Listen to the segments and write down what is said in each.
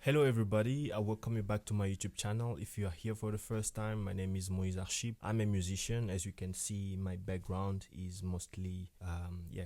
Hello everybody, I welcome you back to my YouTube channel. If you are here for the first time, my name is Moïse Archib. I'm a musician. As you can see, my background is mostly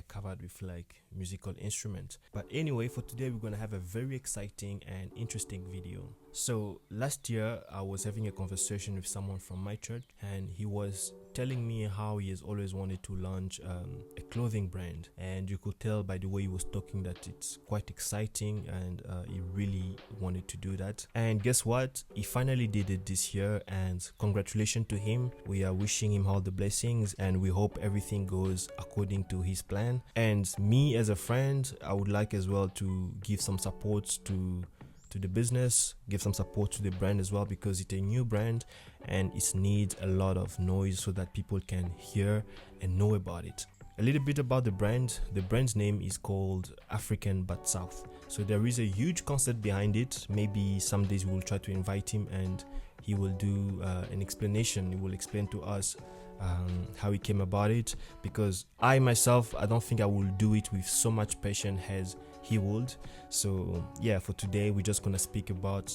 covered with like musical instruments. But anyway, for today we're gonna have a very exciting and interesting video. So last year I was having a conversation with someone from my church, and he was telling me how he has always wanted to launch a clothing brand, and you could tell by the way he was talking that it's quite exciting, and he really wanted to do that. And guess what, he finally did it this year, and congratulations to him. We are wishing him all the blessings, and we hope everything goes according to his plan. And me as a friend, I would like as well to give some support to the business, give some support to the brand as well, because it's a new brand and it needs a lot of noise so that people can hear and know about it. A little bit about the brand. The brand's name is called African but South. So there is a huge concept behind it. Maybe some days we'll try to invite him and he will do an explanation. He will explain to us how he came about it, because I myself, I don't think I will do it with so much passion as he would. So yeah, for today we're just gonna speak about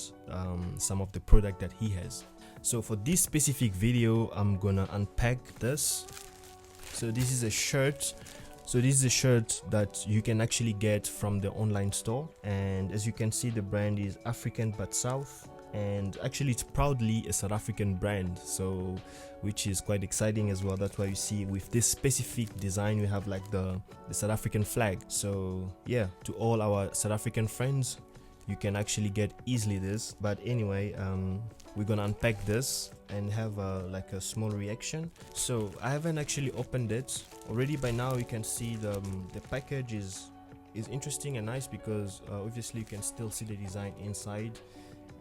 some of the product that he has. So for this specific video, I'm gonna unpack this. So this is a shirt. So this is a shirt that you can actually get from the online store, and as you can see, the brand is African but South, and actually it's proudly a South African brand, so which is quite exciting as well. That's why you see with this specific design we have like the South African flag. So yeah, to all our South African friends, you can actually get easily this. But anyway, we're gonna unpack this and have like a small reaction. So I haven't actually opened it already. By now you can see the package is interesting and nice, because obviously you can still see the design inside.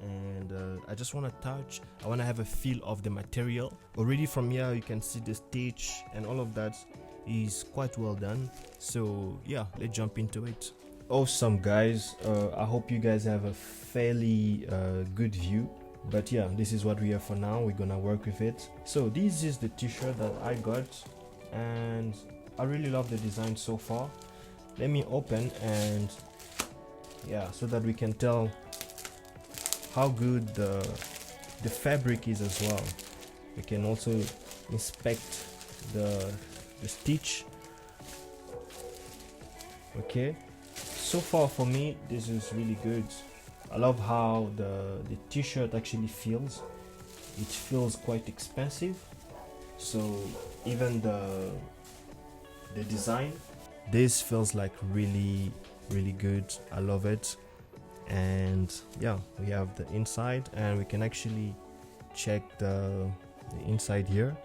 And I just want to touch, I want to have a feel of the material. Already from here you can see the stitch and all of that is quite well done. So yeah, let's jump into it. Awesome guys, I hope you guys have a fairly good view. But yeah, this is what we have for now. We're gonna work with it. So this is the t-shirt that I got, and I really love the design so far. Let me open, and yeah, so that we can tell how good the fabric is as well. We can also inspect the stitch. Okay, so far for me this is really good. I love how the t-shirt actually feels. It feels quite expensive, so even the design, this feels like really good. I love it. And yeah, we have the inside, and we can actually check the inside here.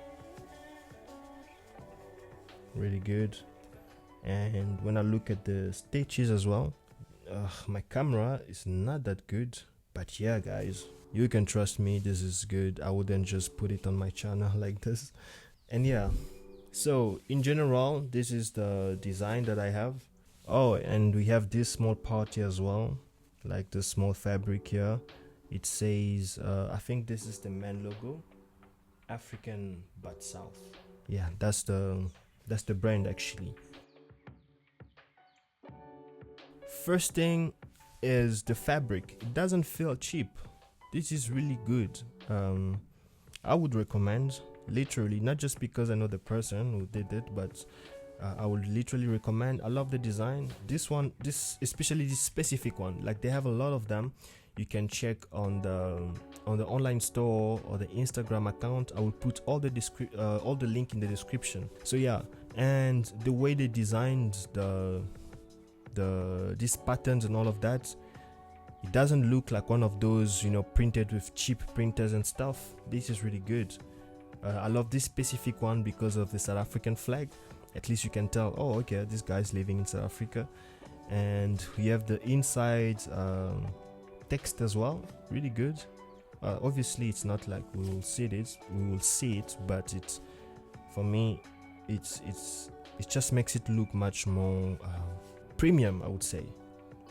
Really good. And when I look at the stitches as well, my camera is not that good, but yeah guys, you can trust me, this is good. I wouldn't just put it on my channel like this. And yeah, so in general, this is the design that I have. Oh, and we have this small part here as well, like the small fabric here. It says I think this is the main logo, African but South. Yeah, that's the brand actually. First thing is the fabric. It doesn't feel cheap. This is really good. I would recommend, literally, not just because I know the person who did it, but I would literally recommend. I love the design. This one, especially this specific one, like they have a lot of them. You can check on the online store or the Instagram account. I will put all the link in the description. So yeah, and the way they designed these patterns and all of that, it doesn't look like one of those, you know, printed with cheap printers and stuff. This is really good. I love this specific one because of the South African flag. At least you can tell, oh okay, this guy's living in South Africa. And we have the inside text as well, really good. Obviously it's not like we will see it, but it's, for me, it just makes it look much more premium, I would say.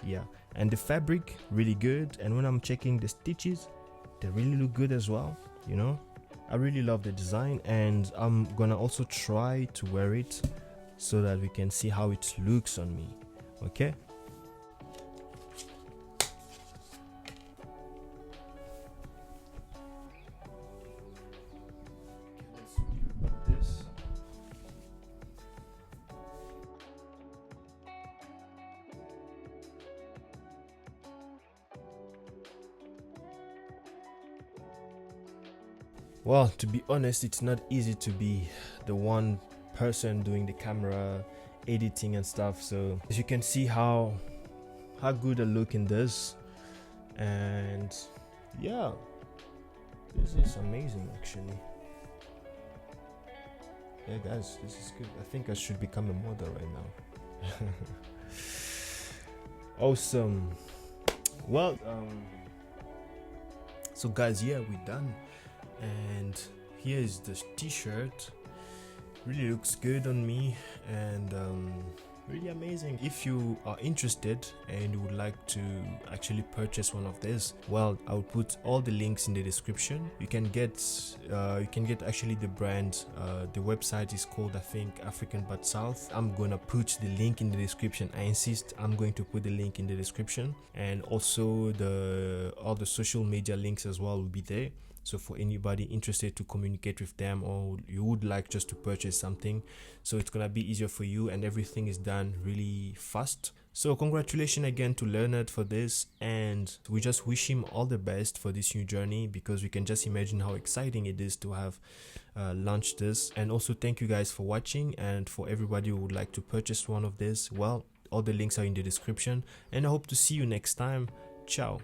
Yeah, and the fabric really good, and when I'm checking the stitches, they really look good as well, you know. I really love the design, and I'm gonna also try to wear it so that we can see how it looks on me. Okay, Well, to be honest, it's not easy to be the one person doing the camera, editing and stuff. So as you can see how good I look in this, and yeah, this is amazing actually. Yeah guys, this is good. I think I should become a model right now. Awesome. Well, so guys, yeah, we're done, and here is the t-shirt. Really looks good on me, and really amazing. If you are interested and you would like to actually purchase one of these, well, I'll put all the links in the description. You can get actually the brand, the website is called, I think, African But South. I'm gonna put the link in the description. I insist, I'm going to put the link in the description, and also all the social media links as well will be there. So for anybody interested to communicate with them, or you would like just to purchase something, so it's gonna be easier for you, and everything is done really fast. So congratulations again to Leonard for this, and we just wish him all the best for this new journey, because we can just imagine how exciting it is to have launched this. And also thank you guys for watching, and for everybody who would like to purchase one of this, well, all the links are in the description, and I hope to see you next time. Ciao.